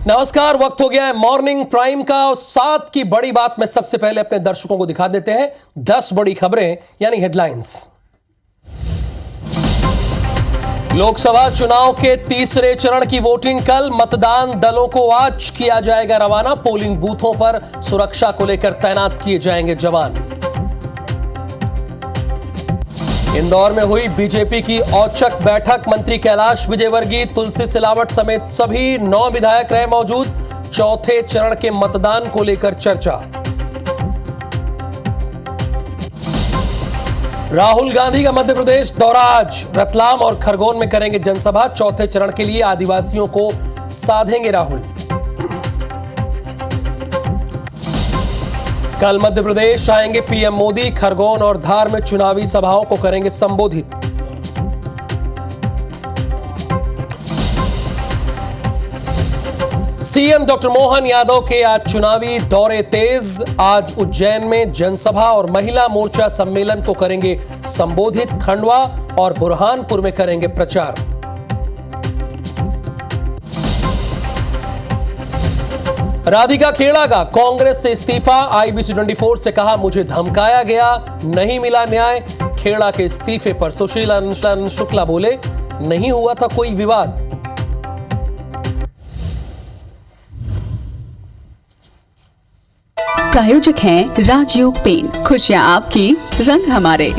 नमस्कार, वक्त हो गया है मॉर्निंग प्राइम का। और साथ की बड़ी बात में सबसे पहले अपने दर्शकों को दिखा देते हैं 10 बड़ी खबरें यानी हेडलाइंस। लोकसभा चुनाव के तीसरे चरण की वोटिंग कल, मतदान दलों को आज किया जाएगा रवाना। पोलिंग बूथों पर सुरक्षा को लेकर तैनात किए जाएंगे जवान। इंदौर में हुई बीजेपी की औचक बैठक, मंत्री कैलाश विजयवर्गीय, तुलसी सिलावट समेत सभी 9 विधायक रहे मौजूद। चौथे चरण के मतदान को लेकर चर्चा। राहुल गांधी का मध्य प्रदेश दौरा आज, रतलाम और खरगोन में करेंगे जनसभा। चौथे चरण के लिए आदिवासियों को साधेंगे राहुल। कल मध्य प्रदेश आएंगे पीएम मोदी, खरगोन और धार में चुनावी सभाओं को करेंगे संबोधित। सीएम डॉक्टर मोहन यादव के आज चुनावी दौरे तेज। आज उज्जैन में जनसभा और महिला मोर्चा सम्मेलन को करेंगे संबोधित। खंडवा और बुरहानपुर में करेंगे प्रचार। राधिका खेड़ा का कांग्रेस से इस्तीफा, आईबीसी 24 से कहा मुझे धमकाया गया, नहीं मिला न्याय। खेड़ा के इस्तीफे पर सुशील शुक्ला बोले नहीं हुआ था कोई विवाद। प्रायोजक हैं राजयोग पेंट, खुशियां आपकी, रंग हमारे।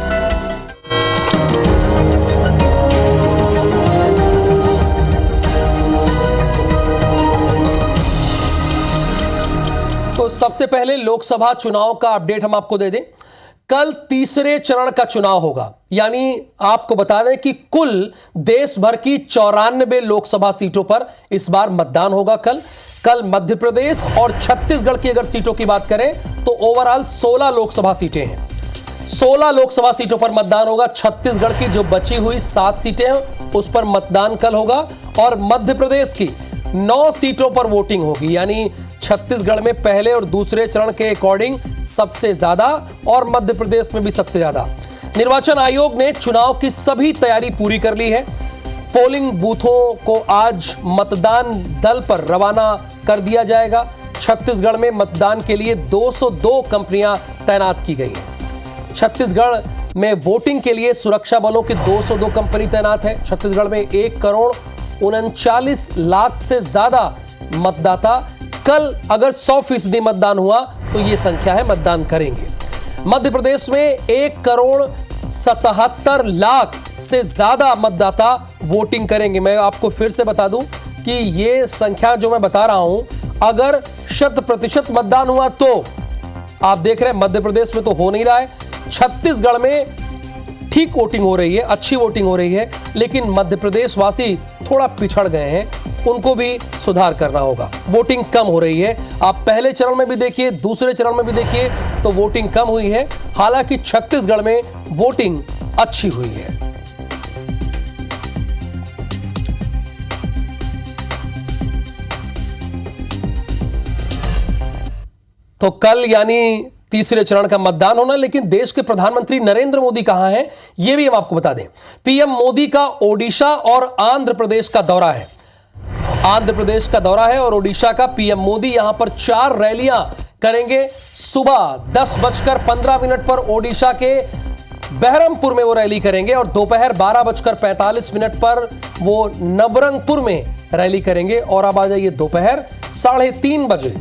तो सबसे पहले लोकसभा चुनाव का अपडेट हम आपको दे दें। कल तीसरे चरण का चुनाव होगा, यानी आपको बता दें कि कुल देश भर की 94 लोकसभा सीटों पर इस बार मतदान होगा। कल मध्य प्रदेश और छत्तीसगढ़ की अगर सीटों की बात करें तो ओवरऑल 16 लोकसभा सीटें हैं। 16 लोकसभा सीटों पर मतदान होगा। छत्तीसगढ़ की जो बची हुई 7 सीटें हैं उस पर मतदान कल होगा और मध्य प्रदेश की 9 सीटों पर वोटिंग होगी, यानी छत्तीसगढ़ में पहले और दूसरे चरण के अकॉर्डिंग सबसे ज्यादा और मध्य प्रदेश में भी सबसे ज्यादा। निर्वाचन आयोग ने चुनाव की सभी तैयारी पूरी कर ली है। पोलिंग बूथों को आज मतदान दल पर रवाना कर दिया जाएगा। छत्तीसगढ़ में मतदान के लिए 202 कंपनियां तैनात की गई हैं। छत्तीसगढ़ में वोटिंग के लिए सुरक्षा बलों की 202 कंपनी तैनात है। छत्तीसगढ़ में 1 करोड़ 39 लाख से ज्यादा मतदाता, कल अगर 100% मतदान हुआ तो यह संख्या है, मतदान करेंगे। मध्य प्रदेश में 1 करोड़ 77 लाख से ज्यादा मतदाता वोटिंग करेंगे। मैं आपको फिर से बता दूं कि यह संख्या जो मैं बता रहा हूं, अगर 100% मतदान हुआ तो आप देख रहे हैं मध्य प्रदेश में तो हो नहीं रहा है। छत्तीसगढ़ में ठीक वोटिंग हो रही है, अच्छी वोटिंग हो रही है, लेकिन मध्य प्रदेश वासी थोड़ा पिछड़ गए हैं, उनको भी सुधार करना होगा। वोटिंग कम हो रही है। आप पहले चरण में भी देखिए, दूसरे चरण में भी देखिए तो वोटिंग कम हुई है। हालांकि छत्तीसगढ़ में वोटिंग अच्छी हुई है। तो कल यानी तीसरे चरण का मतदान होना, लेकिन देश के प्रधानमंत्री नरेंद्र मोदी कहां हैं यह भी हम आपको बता दें। पीएम मोदी का ओडिशा और आंध्र प्रदेश का दौरा है। आंध्र प्रदेश का दौरा है और ओडिशा का। पीएम मोदी यहां पर 4 रैलियां करेंगे। सुबह 10:15 पर ओडिशा के बहरमपुर में वो रैली करेंगे और दोपहर 12:45 पर वो नवरंगपुर में रैली करेंगे। और अब आ जाइए दोपहर 3:30 बजे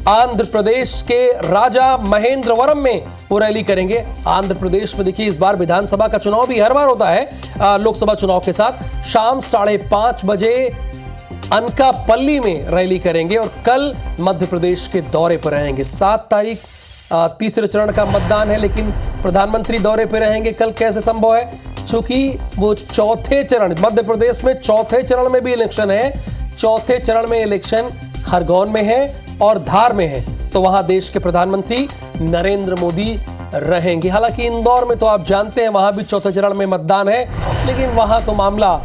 आंध्र प्रदेश के राजा महेंद्रवरम में वो रैली करेंगे। आंध्र प्रदेश में देखिए इस बार विधानसभा का चुनाव भी हर बार होता है लोकसभा चुनाव के साथ। शाम 5:30 बजे अनकापल्ली में रैली करेंगे और कल मध्य प्रदेश के दौरे पर रहेंगे। 7 तारीख तीसरे चरण का मतदान है, लेकिन प्रधानमंत्री दौरे पर रहेंगे कल, कैसे संभव है? चूंकि वो चौथे चरण, मध्य प्रदेश में चौथे चरण में भी इलेक्शन है। चौथे चरण में इलेक्शन खरगोन में है और धार में है, तो वहां देश के प्रधानमंत्री नरेंद्र मोदी रहेंगे। हालांकि इंदौर में तो आप जानते हैं वहां भी चौथे चरण में मतदान है, लेकिन वहां तो मामला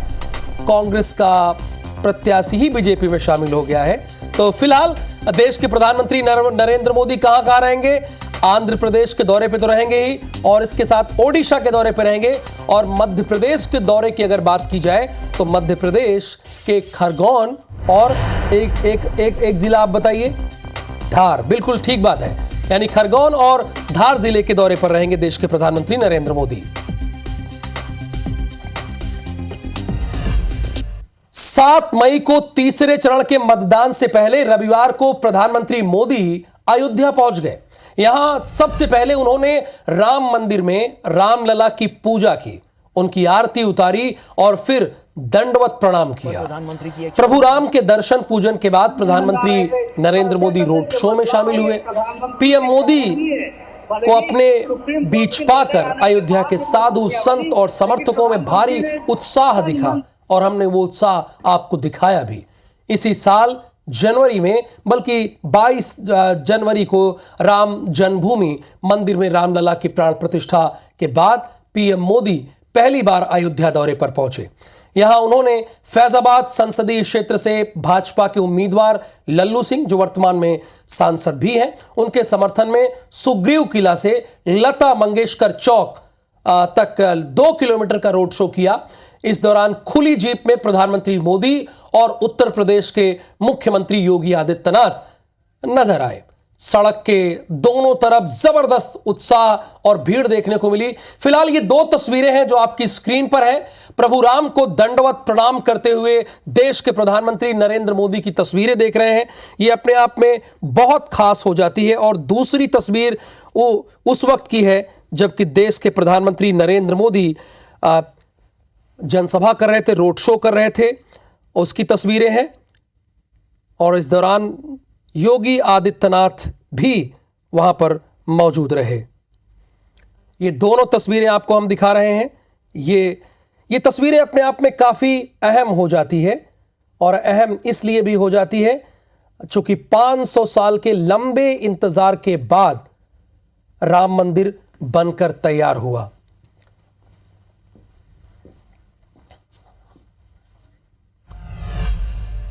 कांग्रेस का प्रत्याशी ही बीजेपी में शामिल हो गया है। तो फिलहाल देश के प्रधानमंत्री नरेंद्र मोदी कहां रहेंगे? आंध्र प्रदेश के दौरे पे तो रहेंगे ही, और इसके साथ ओडिशा के दौरे पे रहेंगे। और मध्य प्रदेश के दौरे की अगर बात की जाए तो मध्य प्रदेश के खरगोन और एक जिला आप बताइए। धार, बिल्कुल ठीक बात है। यानी खरगोन और धार जिले के दौरे पर रहेंगे देश के प्रधानमंत्री नरेंद्र मोदी। 7 मई को तीसरे चरण के मतदान से पहले रविवार को प्रधानमंत्री मोदी अयोध्या पहुंच गए। यहां सबसे पहले उन्होंने राम मंदिर में रामलला की पूजा की, उनकी आरती उतारी और फिर दंडवत प्रणाम किया। प्रभु राम के दर्शन पूजन के बाद प्रधानमंत्री नरेंद्र मोदी रोड शो में शामिल हुए। पीएम मोदी को अपने बीच पाकर अयोध्या के साधु संत और समर्थकों में भारी उत्साह दिखा और हमने वो उत्साह आपको दिखाया भी। इसी साल जनवरी में, बल्कि 22 जनवरी को राम जन्मभूमि मंदिर में रामलला की प्राण प्रतिष्ठा के बाद पीएम मोदी पहली बार अयोध्या दौरे पर पहुंचे। यहां उन्होंने फैजाबाद संसदीय क्षेत्र से भाजपा के उम्मीदवार लल्लू सिंह, जो वर्तमान में सांसद भी हैं, उनके समर्थन में सुग्रीव किला से लता मंगेशकर चौक तक 2 किलोमीटर का रोड शो किया। इस दौरान खुली जीप में प्रधानमंत्री मोदी और उत्तर प्रदेश के मुख्यमंत्री योगी आदित्यनाथ नजर आए। सड़क के दोनों तरफ जबरदस्त उत्साह और भीड़ देखने को मिली। फिलहाल ये 2 तस्वीरें हैं जो आपकी स्क्रीन पर है। प्रभु राम को दंडवत प्रणाम करते हुए देश के प्रधानमंत्री नरेंद्र मोदी की तस्वीरें देख रहे हैं। ये अपने आप में बहुत खास हो जाती है। और दूसरी तस्वीर वो उस वक्त की है जबकि देश के प्रधानमंत्री नरेंद्र मोदी जनसभा कर रहे थे, रोड शो कर रहे थे, उसकी तस्वीरें हैं। और इस दौरान योगी आदित्यनाथ भी वहां पर मौजूद रहे। ये दोनों तस्वीरें आपको हम दिखा रहे हैं। ये तस्वीरें अपने आप में काफी अहम हो जाती है और अहम इसलिए भी हो जाती है चूंकि 500 साल के लंबे इंतजार के बाद राम मंदिर बनकर तैयार हुआ।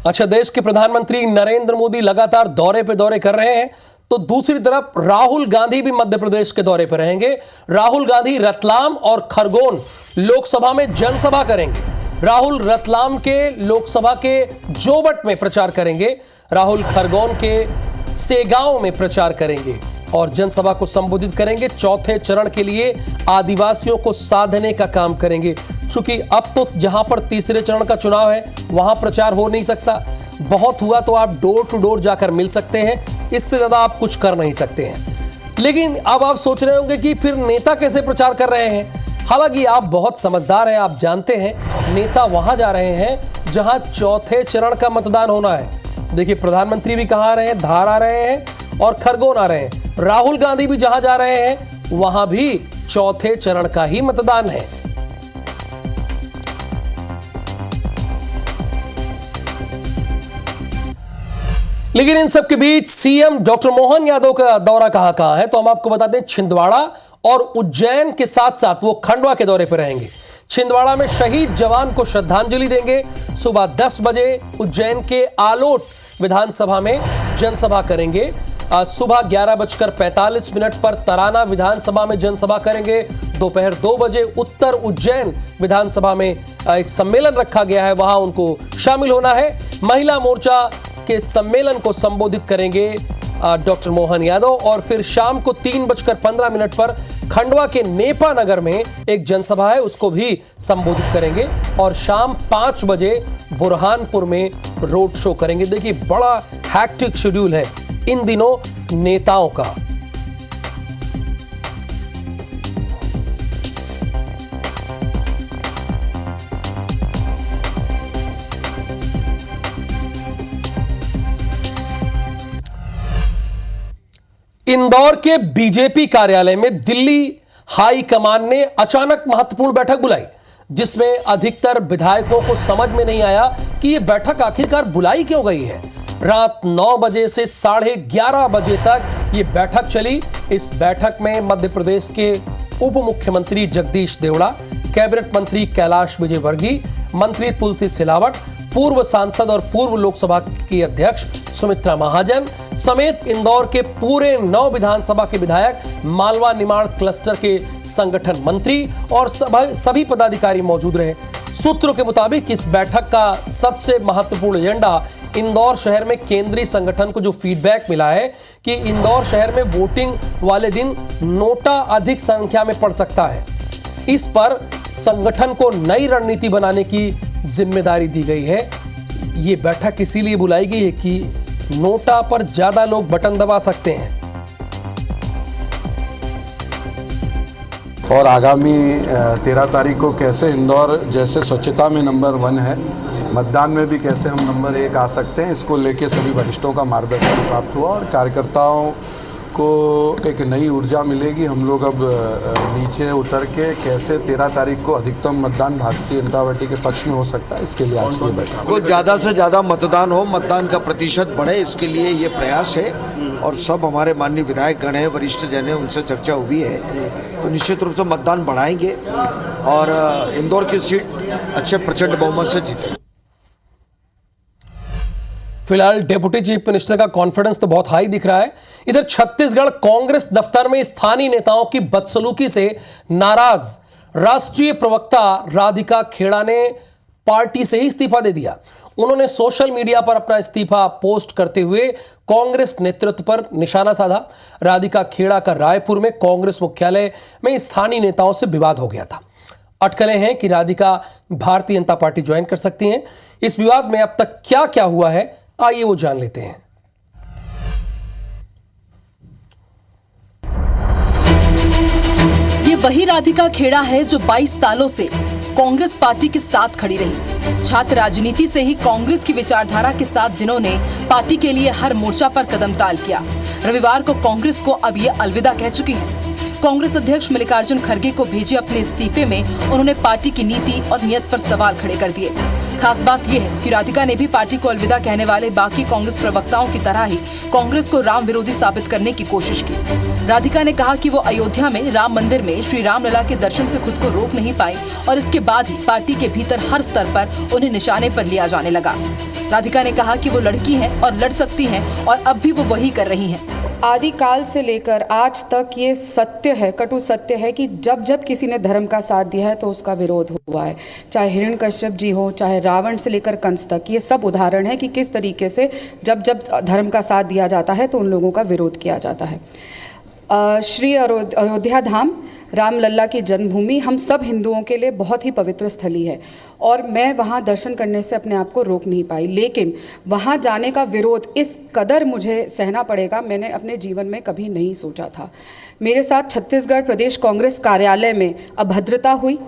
अच्छा, देश के प्रधानमंत्री नरेंद्र मोदी लगातार दौरे पे दौरे कर रहे हैं, तो दूसरी तरफ राहुल गांधी भी मध्य प्रदेश के दौरे पर रहेंगे। राहुल गांधी रतलाम और खरगोन लोकसभा में जनसभा करेंगे। राहुल रतलाम के लोकसभा के जोबट में प्रचार करेंगे, राहुल खरगोन के सेगांव में प्रचार करेंगे और जनसभा को संबोधित करेंगे। चौथे चरण के लिए आदिवासियों को साधने का काम करेंगे। चूंकि अब तो जहां पर तीसरे चरण का चुनाव है वहां प्रचार हो नहीं सकता, बहुत हुआ तो आप डोर टू डोर जाकर मिल सकते हैं, इससे ज्यादा आप कुछ कर नहीं सकते हैं। लेकिन अब आप सोच रहे होंगे कि फिर नेता कैसे प्रचार कर रहे हैं। हालांकि आप बहुत समझदार हैं, आप जानते हैं नेता वहां जा रहे हैं जहां चौथे चरण का मतदान होना है। देखिए, प्रधानमंत्री भी कहां आ रहे हैं, धार आ रहे हैं और खरगोन आ रहे हैं। राहुल गांधी भी जहां जा रहे हैं वहां भी चौथे चरण का ही मतदान है। लेकिन इन सब के बीच सीएम डॉक्टर मोहन यादव का दौरा कहां है, तो हम आपको बता दें छिंदवाड़ा और उज्जैन के साथ साथ वो खंडवा के दौरे पर रहेंगे। छिंदवाड़ा में शहीद जवान को श्रद्धांजलि देंगे। सुबह 10 बजे उज्जैन के आलोट विधानसभा में जनसभा करेंगे। सुबह 11:45 पर तराना विधानसभा में जनसभा करेंगे। दोपहर 2 बजे उत्तर उज्जैन विधानसभा में एक सम्मेलन रखा गया है, वहां उनको शामिल होना है। महिला मोर्चा के सम्मेलन को संबोधित करेंगे डॉक्टर मोहन यादव और फिर शाम को 3:15 पर खंडवा के नेपा नगर में एक जनसभा है, उसको भी संबोधित करेंगे और शाम 5 बजे बुरहानपुर में रोड शो करेंगे। देखिए, बड़ा हैक्टिक शेड्यूल है इन दिनों नेताओं का। इंदौर के बीजेपी कार्यालय में दिल्ली हाई कमान ने अचानक महत्वपूर्ण बैठक बुलाई, जिसमें अधिकतर विधायकों को समझ में नहीं आया कि यह बैठक आखिरकार बुलाई क्यों गई है। रात 9 बजे से 11:30 बजे तक यह बैठक चली। इस बैठक में मध्य प्रदेश के उप मुख्यमंत्री जगदीश देवड़ा, कैबिनेट मंत्री कैलाश विजयवर्गीय, मंत्री तुलसी सिलावट, पूर्व सांसद और पूर्व लोकसभा की अध्यक्ष सुमित्रा महाजन समेत इंदौर के पूरे 9 विधानसभा के विधायक, मालवा निमाड़ क्लस्टर के संगठन मंत्री और सभी पदाधिकारी मौजूद रहे। सूत्रों के मुताबिक इस बैठक का सबसे महत्वपूर्ण एजेंडा इंदौर शहर में केंद्रीय संगठन को जो फीडबैक मिला है कि इंदौर शहर में वोटिंग वाले दिन नोटा अधिक संख्या में पड़ सकता है, इस पर संगठन को नई रणनीति बनाने की जिम्मेदारी दी गई है। ये बैठक इसीलिए बुलाई गई है कि नोटा पर ज्यादा लोग बटन दबा सकते हैं। और आगामी 13 तारीख को कैसे इंदौर जैसे स्वच्छता में नंबर 1 है, मतदान में भी कैसे हम नंबर 1 आ सकते हैं, इसको लेके सभी वरिष्ठों का मार्गदर्शन प्राप्त हुआ और कार्यकर्ताओं को एक नई ऊर्जा मिलेगी। हम लोग अब नीचे उतर के कैसे 13 तारीख को अधिकतम मतदान भारतीय जनता पार्टी के पक्ष में हो सकता है, इसके लिए आज की बैठक। को ज़्यादा से ज़्यादा मतदान हो, मतदान का प्रतिशत बढ़े, इसके लिए ये प्रयास है और सब हमारे माननीय विधायक गण हैं, वरिष्ठ जन हैं, उनसे चर्चा हुई है, तो निश्चित रूप से मतदान बढ़ाएंगे और इंदौर की सीट अच्छे प्रचंड बहुमत से जीतेंगे। फिलहाल डिप्टी चीफ मिनिस्टर का कॉन्फिडेंस तो बहुत हाई दिख रहा है। इधर छत्तीसगढ़ कांग्रेस दफ्तर में स्थानीय नेताओं की बदसलूकी से नाराज राष्ट्रीय प्रवक्ता राधिका खेड़ा ने पार्टी से ही इस्तीफा दे दिया। उन्होंने सोशल मीडिया पर अपना इस्तीफा पोस्ट करते हुए कांग्रेस नेतृत्व पर निशाना साधा। राधिका खेड़ा का रायपुर में कांग्रेस मुख्यालय में स्थानीय नेताओं से विवाद हो गया था। अटकलें हैं कि राधिका भारतीय जनता पार्टी ज्वाइन कर सकती हैं। इस विवाद में अब तक क्या क्या हुआ है, आइए वो जान लेते हैं। ये वही राधिका खेड़ा है जो 22 सालों से कांग्रेस पार्टी के साथ खड़ी रही। छात्र राजनीति से ही कांग्रेस की विचारधारा के साथ जिन्होंने पार्टी के लिए हर मोर्चा पर कदम ताल किया, रविवार को कांग्रेस को अब ये अलविदा कह चुकी हैं। कांग्रेस अध्यक्ष मल्लिकार्जुन खड़गे को भेजे अपने इस्तीफे में उन्होंने पार्टी की नीति और नियत पर सवाल खड़े कर दिए। खास बात यह है कि राधिका ने भी पार्टी को अलविदा कहने वाले बाकी कांग्रेस प्रवक्ताओं की तरह ही कांग्रेस को राम विरोधी साबित करने की कोशिश की। राधिका ने कहा कि वो अयोध्या में राम मंदिर में श्री राम लला के दर्शन से खुद को रोक नहीं पाई और इसके बाद ही पार्टी के भीतर हर स्तर पर उन्हें निशाने पर लिया जाने लगा। राधिका ने कहा कि वो लड़की हैं और लड़ सकती हैं और अब भी वो वही कर रही हैं। आदिकाल से लेकर आज तक ये सत्य है, कटु सत्य है कि जब जब किसी ने धर्म का साथ दिया है तो उसका विरोध हुआ है। चाहे हिरण्यकश्यप जी हो, चाहे रावण से लेकर कंस तक, ये सब उदाहरण है कि किस तरीके से जब जब धर्म का साथ दिया जाता है तो उन लोगों का विरोध किया जाता है। श्री अयोध्या धाम राम लल्ला की जन्मभूमि हम सब हिंदुओं के लिए बहुत ही पवित्र स्थली है और मैं वहाँ दर्शन करने से अपने आप को रोक नहीं पाई, लेकिन वहाँ जाने का विरोध इस कदर मुझे सहना पड़ेगा, मैंने अपने जीवन में कभी नहीं सोचा था। मेरे साथ छत्तीसगढ़ प्रदेश कांग्रेस कार्यालय में अभद्रता हुई,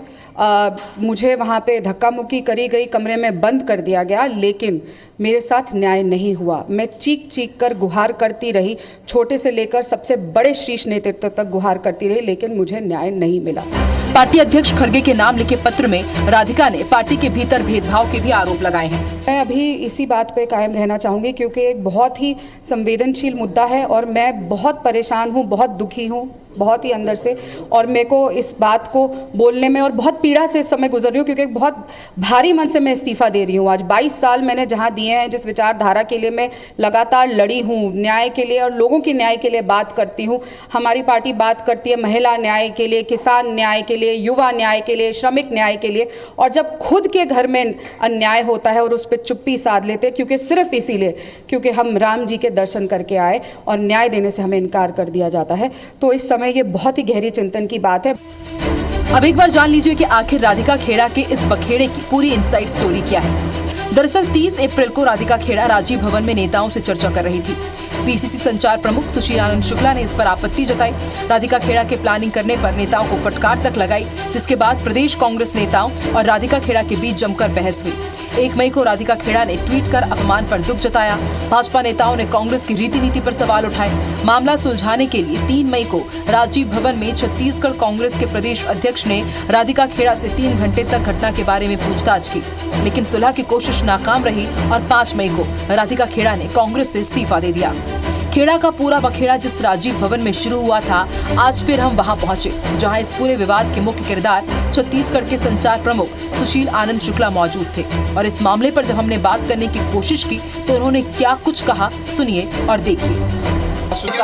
मुझे वहाँ पे धक्का मुक्की करी गई, कमरे में बंद कर दिया गया, लेकिन मेरे साथ न्याय नहीं हुआ। मैं चीख चीख कर गुहार करती रही, छोटे से लेकर सबसे बड़े शीर्ष नेतृत्व तक गुहार करती रही, लेकिन मुझे न्याय नहीं मिला। पार्टी अध्यक्ष खड़गे के नाम लिखे पत्र में राधिका ने पार्टी के भीतर भेदभाव के भी आरोप लगाए हैं। मैं अभी इसी बात पे कायम रहना चाहूँगी क्योंकि एक बहुत ही संवेदनशील मुद्दा है और मैं बहुत परेशान हूँ, बहुत दुखी हूँ, बहुत ही अंदर से, और मेरे को इस बात को बोलने में और बहुत पीड़ा से इस समय गुजर रही हूँ क्योंकि एक बहुत भारी मन से मैं इस्तीफा दे रही हूँ। आज 22 साल मैंने जहाँ दिए हैं, जिस विचारधारा के लिए मैं लगातार लड़ी हूँ, न्याय के लिए और लोगों की न्याय के लिए बात करती हूँ। हमारी पार्टी बात करती है महिला न्याय के लिए, किसान न्याय के लिए, युवा न्याय के लिए, श्रमिक न्याय के लिए, और जब खुद के घर में अन्याय होता है और उस पर चुप्पी साध लेते हैं क्योंकि सिर्फ इसीलिए क्योंकि हम राम जी के दर्शन करके आए और न्याय देने से हमें इनकार कर दिया जाता है, तो इस समय ये बहुत ही गहरी चिंतन की बात है। अब एक बार जान लीजिए कि आखिर राधिका खेड़ा के इस बखेड़े की पूरी इनसाइड स्टोरी क्या है। दरअसल 30 अप्रैल को राधिका खेड़ा राजीव भवन में नेताओं से चर्चा कर रही थी। पीसीसी संचार प्रमुख सुशील आनंद शुक्ला ने इस पर आपत्ति जताई। राधिका खेड़ा के प्लानिंग करने पर नेताओं को फटकार तक लगाई, जिसके बाद प्रदेश कांग्रेस नेताओं और राधिका खेड़ा के बीच जमकर बहस हुई। 1 मई को राधिका खेड़ा ने ट्वीट कर अपमान पर दुख जताया। भाजपा नेताओं ने कांग्रेस की रीति नीति पर सवाल उठाए। मामला सुलझाने के लिए 3 मई को राजीव भवन में छत्तीसगढ़ कांग्रेस के प्रदेश अध्यक्ष ने राधिका खेड़ा से 3 घंटे तक घटना के बारे में पूछताछ की, लेकिन सुलह की कोशिश नाकाम रही और 5 मई को राधिका खेड़ा ने कांग्रेस से इस्तीफा दे दिया। खेड़ा का पूरा बखेड़ा जिस राजीव भवन में शुरू हुआ था, आज फिर हम वहां पहुंचे जहां इस पूरे विवाद के मुख्य किरदार छत्तीसगढ़ के संचार प्रमुख सुशील आनंद शुक्ला मौजूद थे। और इस मामले पर जब हमने बात करने की कोशिश की तो उन्होंने क्या कुछ कहा, सुनिए और देखिए। सुशील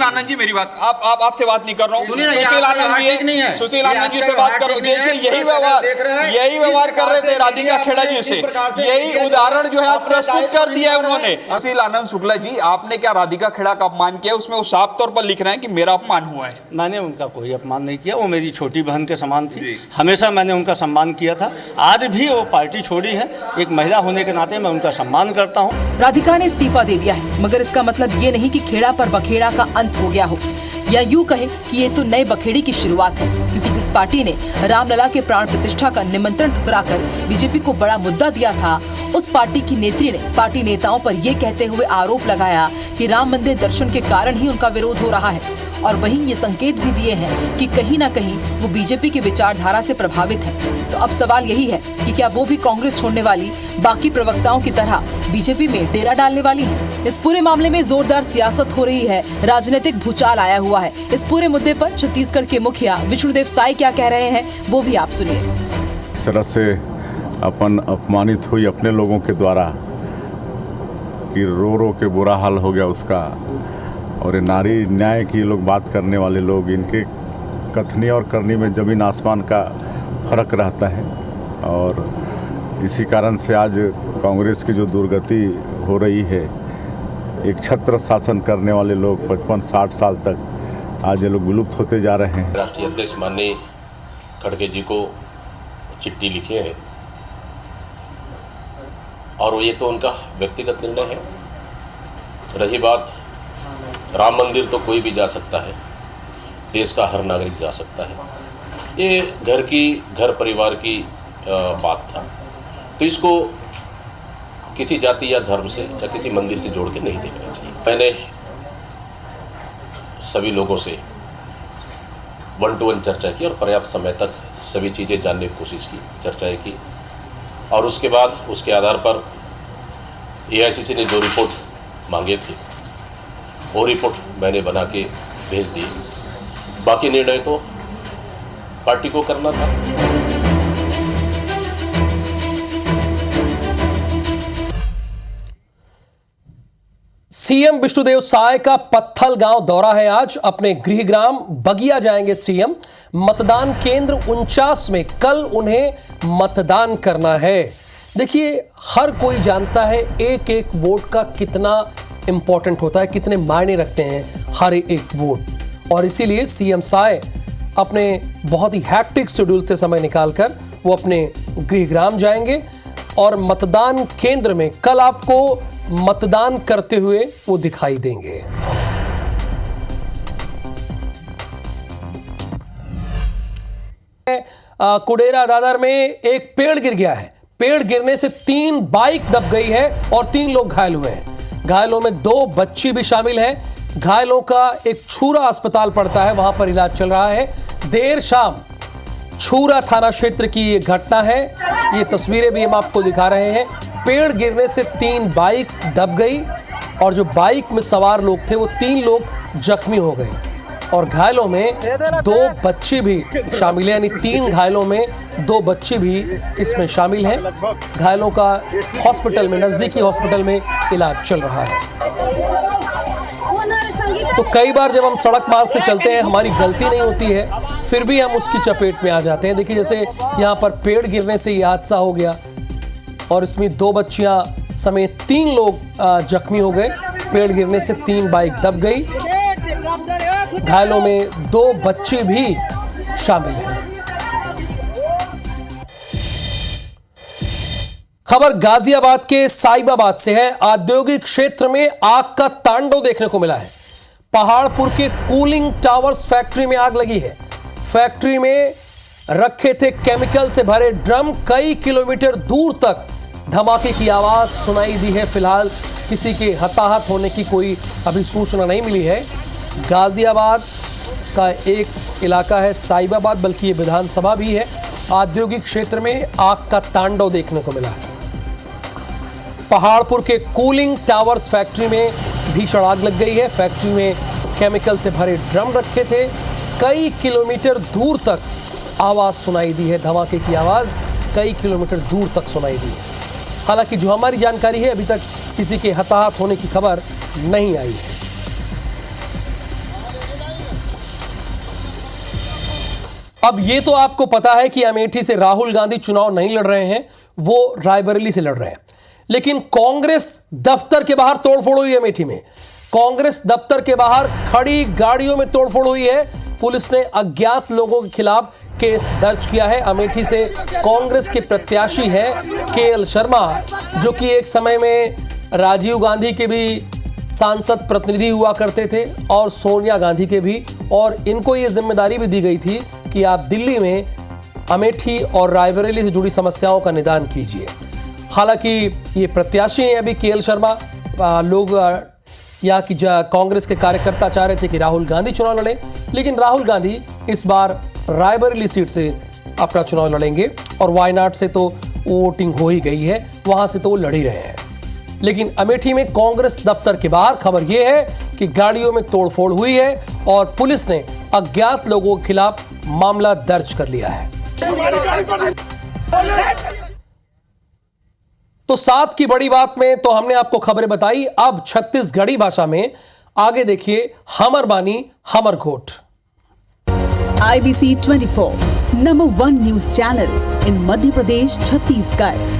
आनंद जी, मेरी बात आप आपसे बात नहीं कर रहा हूँ। सुशील आनंद जी से बात करो। देखिए यही व्यवहार कर रहे थे राधिका खेड़ा जी से, यही उदाहरण जो है आप प्रस्तुत कर दिया है उन्होंने। सुशील आनंद शुक्ला जी, आपने क्या राधिका खेड़ा का अपमान किया? उसमें वो साफ तौर पर लिख रहे हैं कि मेरा अपमान हुआ है। मैंने उनका कोई अपमान नहीं किया, वो मेरी छोटी बहन के समान थी, हमेशा मैंने उनका सम्मान किया था। आज भी वो पार्टी छोड़ी है, एक महिला होने के नाते मैं उनका सम्मान करता हूँ। राधिका ने इस्तीफा दे दिया है, मगर इसका मतलब ये नहीं कि खेड़ा पर बखेड़ा का अंत हो गया हो, या यूं कहें कि ये तो नए बखेड़े की शुरुआत है। क्योंकि जिस पार्टी ने रामलला के प्राण प्रतिष्ठा का निमंत्रण ठुकराकर बीजेपी को बड़ा मुद्दा दिया था, उस पार्टी की नेत्री ने पार्टी नेताओं पर यह कहते हुए आरोप लगाया कि राम मंदिर दर्शन के कारण ही उनका विरोध हो रहा है, और वहीं ये संकेत भी दिए हैं कि कहीं ना कहीं वो बीजेपी की विचारधारा से प्रभावित है। तो अब सवाल यही है कि क्या वो भी कांग्रेस छोड़ने वाली बाकी प्रवक्ताओं की तरह बीजेपी में डेरा डालने वाली है? इस पूरे मामले में जोरदार सियासत हो रही है, राजनीतिक भूचाल आया हुआ है। इस पूरे मुद्दे पर छत्तीसगढ़ के मुखिया विष्णुदेव साय क्या कह रहे हैं, वो भी आप सुनिए। इस तरह से अपन अपमानित हुई अपने लोगों के द्वारा कि रो रो के बुरा हाल हो गया उसका, और ये नारी न्याय की लोग बात करने वाले लोग, इनके कथनी और करनी में ज़मीन आसमान का फर्क रहता है। और इसी कारण से आज कांग्रेस की जो दुर्गति हो रही है, एक छत्र शासन करने वाले लोग 55-60 साल तक आज ये लोग विलुप्त होते जा रहे हैं। राष्ट्रीय अध्यक्ष माननीय खड़गे जी को चिट्ठी लिखे हैं, और ये तो उनका व्यक्तिगत निर्णय है। रही बात राम मंदिर, तो कोई भी जा सकता है, देश का हर नागरिक जा सकता है। ये घर परिवार की बात था, तो इसको किसी जाति या धर्म से या किसी मंदिर से जोड़ के नहीं देखना चाहिए। मैंने सभी लोगों से 1-to-1 चर्चा की और पर्याप्त समय तक सभी चीज़ें जानने की कोशिश की, चर्चाएं की, और उसके बाद उसके आधार पर AICC ने जो रिपोर्ट मांगे थे वो रिपोर्ट मैंने बना के भेज दी। बाकी निर्णय तो पार्टी को करना था। सीएम विष्णुदेव साय का पत्थल गांव दौरा है आज। अपने गृहग्राम बगिया जाएंगे सीएम। मतदान केंद्र 49 में कल उन्हें मतदान करना है। देखिए, हर कोई जानता है एक एक वोट का कितना इंपॉर्टेंट होता है, कितने मायने रखते हैं हर एक वोट, और इसीलिए सीएम साय अपने बहुत ही हैक्टिक शेड्यूल से समय निकालकर वो अपने गृहग्राम जाएंगे और मतदान केंद्र में कल आपको मतदान करते हुए वो दिखाई देंगे। कुडेरा दादर में एक पेड़ गिर गया है। पेड़ गिरने से 3 बाइक दब गई है और 3 लोग घायल हुए हैं। घायलों में 2 बच्ची भी शामिल हैं। घायलों का एक छूरा अस्पताल पड़ता है, वहां पर इलाज चल रहा है। देर शाम छूरा थाना क्षेत्र की ये घटना है। ये तस्वीरें भी हम आपको दिखा रहे हैं। पेड़ गिरने से 3 बाइक दब गई और जो बाइक में सवार लोग थे वो 3 लोग जख्मी हो गए, और घायलों में 2 बच्चे भी शामिल हैं, यानी 3 घायलों में 2 बच्चे भी इसमें शामिल हैं। घायलों का हॉस्पिटल में, नजदीकी हॉस्पिटल में इलाज चल रहा है। तो कई बार जब हम सड़क मार्ग से चलते हैं, हमारी गलती नहीं होती है, फिर भी हम उसकी चपेट में आ जाते हैं। देखिए, जैसे यहाँ पर पेड़ गिरने से ये हादसा हो गया और इसमें 2 बच्चियां समेत 3 लोग जख्मी हो गए। पेड़ गिरने से 3 बाइक दब गई। घायलों में 2 बच्चे भी शामिल हैं। खबर गाजियाबाद के साहिबाबाद से है। औद्योगिक क्षेत्र में आग का तांडव देखने को मिला है। पहाड़पुर के कूलिंग टावर्स फैक्ट्री में आग लगी है। फैक्ट्री में रखे थे केमिकल से भरे ड्रम। कई किलोमीटर दूर तक धमाके की आवाज सुनाई दी है। फिलहाल किसी के हताहत होने की कोई अभी सूचना नहीं मिली है। गाजियाबाद का एक इलाका है साहिबाबाद, बल्कि ये विधानसभा भी है। औद्योगिक क्षेत्र में आग का तांडव देखने को मिला है। पहाड़पुर के कूलिंग टावर्स फैक्ट्री में भीषण आग लग गई है। फैक्ट्री में केमिकल से भरे ड्रम रखे थे। कई किलोमीटर दूर तक आवाज सुनाई दी है। धमाके की आवाज कई किलोमीटर दूर तक सुनाई दी है। हालांकि जो हमारी जानकारी है, अभी तक किसी के हताहत होने की खबर नहीं आई है। अब ये तो आपको पता है कि अमेठी से राहुल गांधी चुनाव नहीं लड़ रहे हैं, वो रायबरेली से लड़ रहे हैं। लेकिन कांग्रेस दफ्तर के बाहर तोड़फोड़ हुई है। अमेठी में कांग्रेस दफ्तर के बाहर खड़ी गाड़ियों में तोड़फोड़ हुई है। पुलिस ने अज्ञात लोगों के खिलाफ केस दर्ज किया है। अमेठी से कांग्रेस के प्रत्याशी है केएल शर्मा, जो कि एक समय में राजीव गांधी के भी सांसद प्रतिनिधि हुआ करते थे और सोनिया गांधी के भी, और इनको ये जिम्मेदारी भी दी गई थी कि आप दिल्ली में अमेठी और रायबरेली से जुड़ी समस्याओं का निदान कीजिए। हालांकि ये प्रत्याशी हैं अभी केएल शर्मा। लोग या कि कांग्रेस के कार्यकर्ता चाह रहे थे कि राहुल गांधी चुनाव लड़े, लेकिन राहुल गांधी इस बार रायबरेली सीट से अपना चुनाव लड़ेंगे और वायनाड से तो वोटिंग हो ही गई है, वहां से तो वो लड़ ही रहे हैं। लेकिन अमेठी में कांग्रेस दफ्तर के बाहर खबर यह है कि गाड़ियों में तोड़फोड़ हुई है और पुलिस ने अज्ञात लोगों के खिलाफ मामला दर्ज कर लिया है। तो साथ की बड़ी बात में तो हमने आपको खबरें बताई। अब छत्तीसगढ़ी भाषा में आगे देखिए हमर बानी हमर घोट। IBC 24 number 1 news channel in Madhya Pradesh, Chhattisgarh.